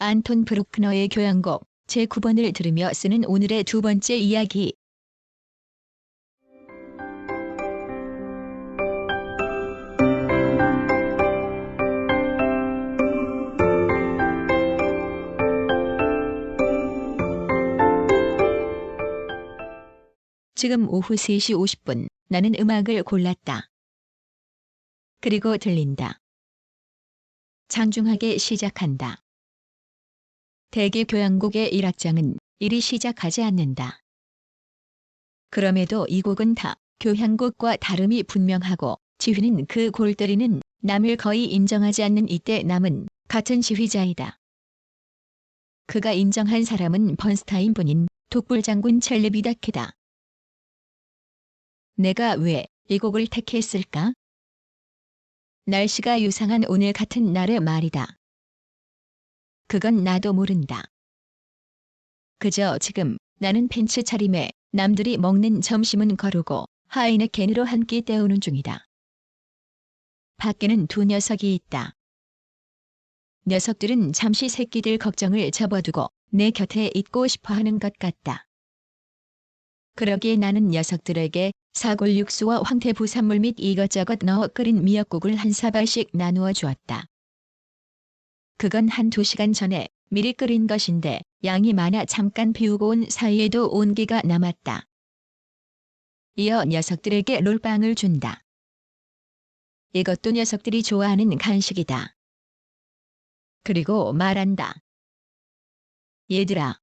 안톤 브루크너의 교향곡 제9번을 들으며 쓰는 오늘의 두 번째 이야기. 지금 오후 3시 50분, 나는 음악을 골랐다. 그리고 들린다. 장중하게 시작한다. 대개 교향곡의 1악장은 이리 시작하지 않는다. 그럼에도 이 곡은 다 교향곡과 다름이 분명하고 지휘는 그 골때리는 남을 거의 인정하지 않는 이때 남은 같은 지휘자이다. 그가 인정한 사람은 번스타인뿐인 독불장군 첼레비다케다. 내가 왜 이 곡을 택했을까? 날씨가 유상한 오늘 같은 날의 말이다. 그건 나도 모른다. 그저 지금 나는 벤츠 차림에 남들이 먹는 점심은 거르고 하이네켄으로 한 끼 때우는 중이다. 밖에는 두 녀석이 있다. 녀석들은 잠시 새끼들 걱정을 접어두고 내 곁에 있고 싶어하는 것 같다. 그러기에 나는 녀석들에게 사골육수와 황태부산물 및 이것저것 넣어 끓인 미역국을 한 사발씩 나누어 주었다. 그건 1~2시간 전에 미리 끓인 것인데 양이 많아 잠깐 비우고 온 사이에도 온기가 남았다. 이어 녀석들에게 롤빵을 준다. 이것도 녀석들이 좋아하는 간식이다. 그리고 말한다. 얘들아.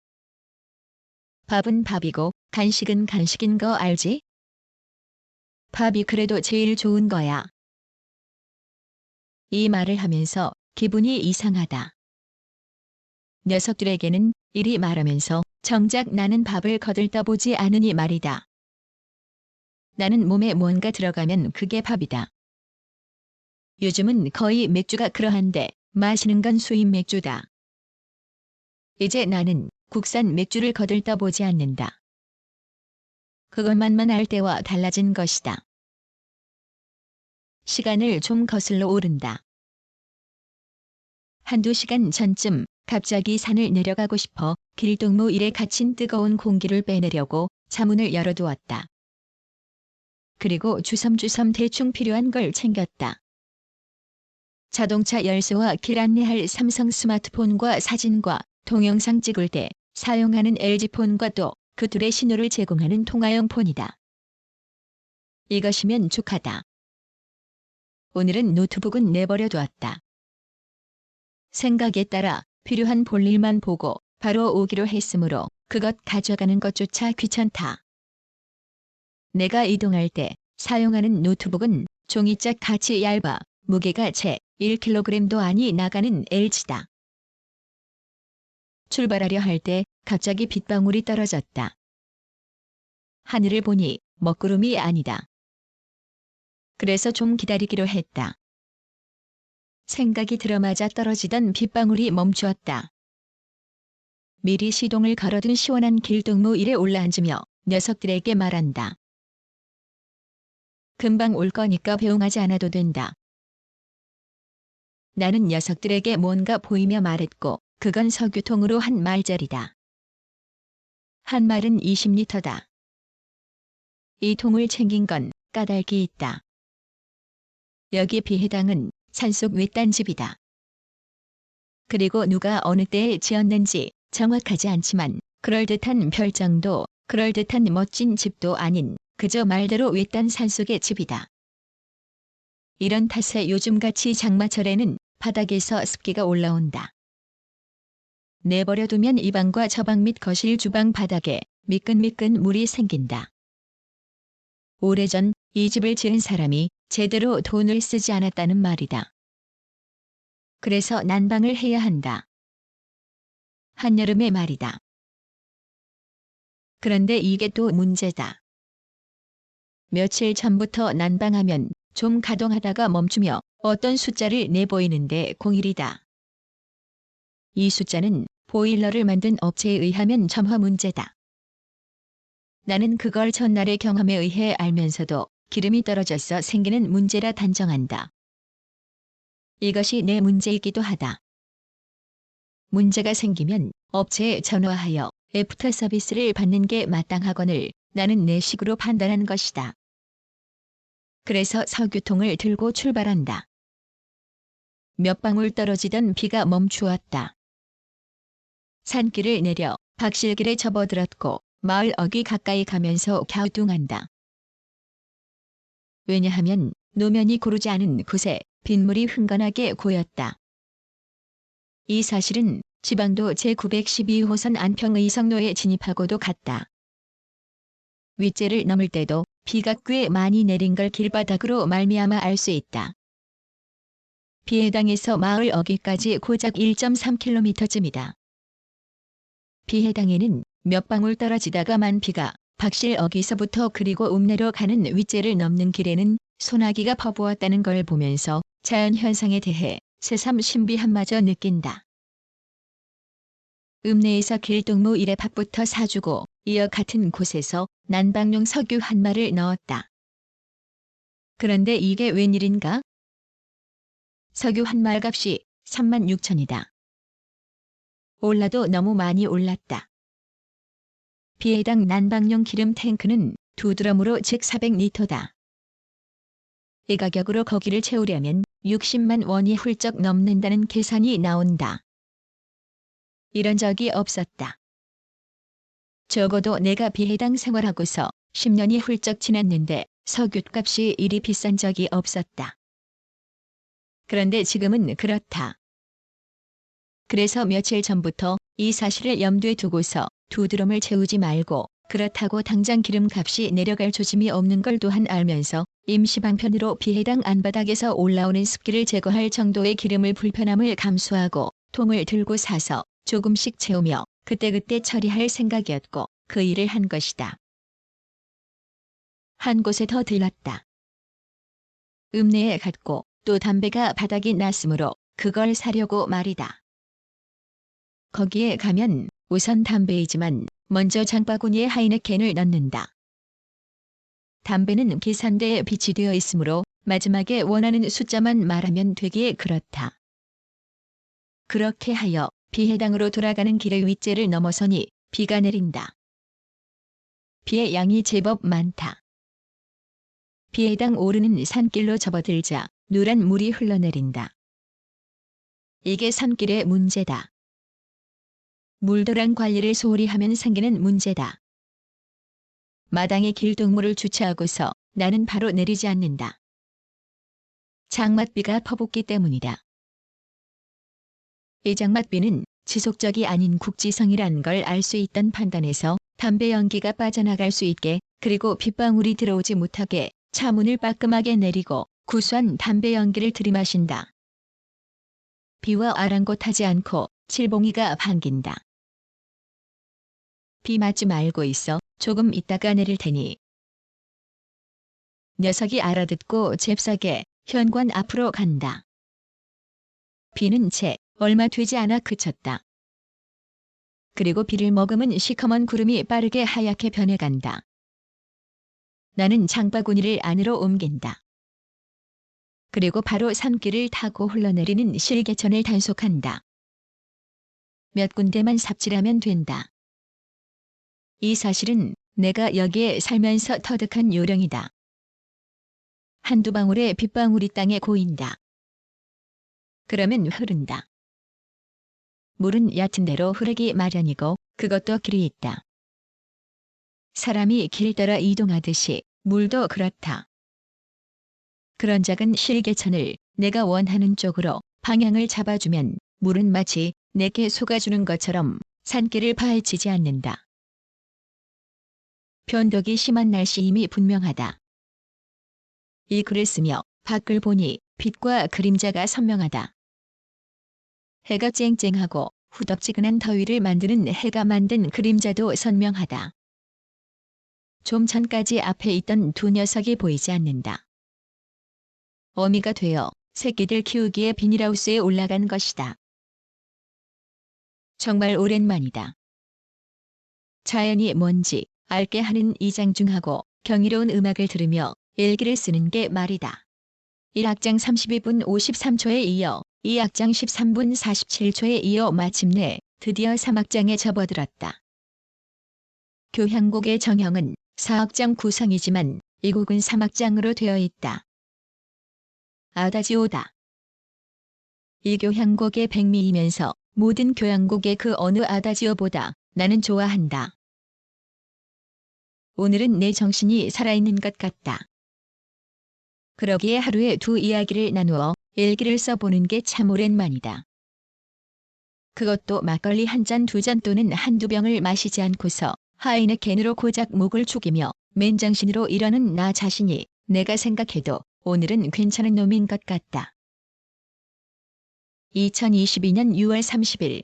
밥은 밥이고 간식은 간식인 거 알지? 밥이 그래도 제일 좋은 거야. 이 말을 하면서 기분이 이상하다. 녀석들에게는 이리 말하면서 정작 나는 밥을 거들떠보지 않으니 말이다. 나는 몸에 뭔가 들어가면 그게 밥이다. 요즘은 거의 맥주가 그러한데 마시는 건 수입 맥주다. 이제 나는 국산 맥주를 거들떠보지 않는다. 그것만만 알 때와 달라진 것이다. 시간을 좀 거슬러 오른다. 1~2시간 전쯤 갑자기 산을 내려가고 싶어 길동무 일에 갇힌 뜨거운 공기를 빼내려고 차문을 열어두었다. 그리고 주섬주섬 대충 필요한 걸 챙겼다. 자동차 열쇠와 길 안내할 삼성 스마트폰과 사진과 동영상 찍을 때 사용하는 LG폰과 또 그 둘의 신호를 제공하는 통화용 폰이다. 이것이면 족하다. 오늘은 노트북은 내버려 두었다. 생각에 따라 필요한 볼일만 보고 바로 오기로 했으므로 그것 가져가는 것조차 귀찮다. 내가 이동할 때 사용하는 노트북은 종이짝 같이 얇아 무게가 채 1kg도 아니 나가는 LG다. 출발하려 할 때 갑자기 빗방울이 떨어졌다. 하늘을 보니 먹구름이 아니다. 그래서 좀 기다리기로 했다. 생각이 들어마자 떨어지던 빗방울이 멈추었다. 미리 시동을 걸어둔 시원한 길동무 일에 올라앉으며 녀석들에게 말한다. 금방 올 거니까 배웅하지 않아도 된다. 나는 녀석들에게 뭔가 보이며 말했고 그건 서교통으로 한 말짜리다. 한 말은 20리터다. 이 통을 챙긴 건 까닭이 있다. 여기 비해당은 산속 외딴 집이다. 그리고 누가 어느 때에 지었는지 정확하지 않지만 그럴듯한 별장도 그럴듯한 멋진 집도 아닌 그저 말대로 외딴 산속의 집이다. 이런 탓에 요즘같이 장마철에는 바닥에서 습기가 올라온다. 내버려두면 이 방과 저 방 및 거실 주방 바닥에 미끈미끈 물이 생긴다. 오래전 이 집을 지은 사람이 제대로 돈을 쓰지 않았다는 말이다. 그래서 난방을 해야 한다. 한여름의 말이다. 그런데 이게 또 문제다. 며칠 전부터 난방하면 좀 가동하다가 멈추며 어떤 숫자를 내보이는데 01이다. 이 숫자는 보일러를 만든 업체에 의하면 점화 문제다. 나는 그걸 전날의 경험에 의해 알면서도 기름이 떨어져서 생기는 문제라 단정한다. 이것이 내 문제이기도 하다. 문제가 생기면 업체에 전화하여 애프터 서비스를 받는 게 마땅하거늘 나는 내 식으로 판단한 것이다. 그래서 서교통을 들고 출발한다. 몇 방울 떨어지던 비가 멈추었다. 산길을 내려 박실길에 접어들었고 마을 어귀 가까이 가면서 갸우뚱한다. 왜냐하면 노면이 고르지 않은 곳에 빗물이 흥건하게 고였다. 이 사실은 지방도 제912호선 안평의성로에 진입하고도 같다. 윗재를 넘을 때도 비가 꽤 많이 내린 걸 길바닥으로 말미암아 알 수 있다. 비해당에서 마을 어귀까지 고작 1.3km쯤이다. 비해당에는 몇 방울 떨어지다가만 비가 박실 어귀서부터 그리고 읍내로 가는 윗재를 넘는 길에는 소나기가 퍼부었다는 걸 보면서 자연현상에 대해 새삼 신비함마저 느낀다. 읍내에서 길동무 일에 밥부터 사주고 이어 같은 곳에서 난방용 석유 한 마를 넣었다. 그런데 이게 웬일인가? 석유 한 말 값이 36,000이다. 올라도 너무 많이 올랐다. 비해당 난방용 기름 탱크는 2드럼으로 즉 400리터다. 이 가격으로 거기를 채우려면 60만 원이 훌쩍 넘는다는 계산이 나온다. 이런 적이 없었다. 적어도 내가 비해당 생활하고서 10년이 훌쩍 지났는데 석유값이 이리 비싼 적이 없었다. 그런데 지금은 그렇다. 그래서 며칠 전부터 이 사실을 염두에 두고서 2드럼을 채우지 말고 그렇다고 당장 기름값이 내려갈 조짐이 없는 걸 또한 알면서 임시방편으로 비해당 안바닥에서 올라오는 습기를 제거할 정도의 기름을 불편함을 감수하고 통을 들고 사서 조금씩 채우며 그때그때 처리할 생각이었고 그 일을 한 것이다. 한 곳에 더 들렀다. 읍내에 갔고 또 담배가 바닥이 났으므로 그걸 사려고 말이다. 거기에 가면 우선 담배이지만 먼저 장바구니에 하이네켄을 넣는다. 담배는 계산대에 비치되어 있으므로 마지막에 원하는 숫자만 말하면 되기에 그렇다. 그렇게 하여 비해당으로 돌아가는 길의 윗재를 넘어서니 비가 내린다. 비의 양이 제법 많다. 비해당 오르는 산길로 접어들자 누런 물이 흘러내린다. 이게 산길의 문제다. 물도랑 관리를 소홀히 하면 생기는 문제다. 마당에 길동무를 주차하고서 나는 바로 내리지 않는다. 장맛비가 퍼붓기 때문이다. 이 장맛비는 지속적이 아닌 국지성이란 걸 알 수 있던 판단에서 담배 연기가 빠져나갈 수 있게 그리고 빗방울이 들어오지 못하게 차문을 빠끔하게 내리고 구수한 담배 연기를 들이마신다. 비와 아랑곳하지 않고 칠봉이가 반긴다. 비 맞지 말고 있어. 조금 있다가 내릴 테니. 녀석이 알아듣고 잽싸게 현관 앞으로 간다. 비는 채 얼마 되지 않아 그쳤다. 그리고 비를 머금은 시커먼 구름이 빠르게 하얗게 변해간다. 나는 장바구니를 안으로 옮긴다. 그리고 바로 산길을 타고 흘러내리는 실개천을 단속한다. 몇 군데만 삽질하면 된다. 이 사실은 내가 여기에 살면서 터득한 요령이다. 한두 방울의 빗방울이 땅에 고인다. 그러면 흐른다. 물은 얕은 대로 흐르기 마련이고 그것도 길이 있다. 사람이 길 따라 이동하듯이 물도 그렇다. 그런 작은 실개천을 내가 원하는 쪽으로 방향을 잡아주면 물은 마치 내게 속아주는 것처럼 산길을 파헤치지 않는다. 변덕이 심한 날씨임이 분명하다. 이 글을 쓰며 밖을 보니 빛과 그림자가 선명하다. 해가 쨍쨍하고 후덥지근한 더위를 만드는 해가 만든 그림자도 선명하다. 좀 전까지 앞에 있던 두 녀석이 보이지 않는다. 어미가 되어 새끼들 키우기에 비닐하우스에 올라간 것이다. 정말 오랜만이다. 자연이 뭔지 알게 하는 이장중하고 경이로운 음악을 들으며 일기를 쓰는 게 말이다. 1학장 32분 53초에 이어 이 악장 13분 47초에 이어 마침내 드디어 3악장에 접어들었다. 교향곡의 정형은 4악장 구성이지만 이 곡은 3악장으로 되어 있다. 아다지오다. 이 교향곡의 백미이면서 모든 교향곡의 그 어느 아다지오보다 나는 좋아한다. 오늘은 내 정신이 살아있는 것 같다. 그러기에 하루에 2 이야기를 나누어 일기를 써보는 게 참 오랜만이다. 그것도 막걸리 1잔 2잔 또는 1~2병을 마시지 않고서 하이네켄으로 고작 목을 축이며 맨정신으로 이러는 나 자신이 내가 생각해도 오늘은 괜찮은 놈인 것 같다. 2022년 6월 30일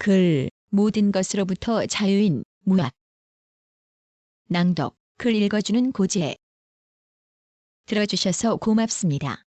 글, 모든 것으로부터 자유인 무학. 낭독, 글 읽어주는 고지혜. 들어주셔서 고맙습니다.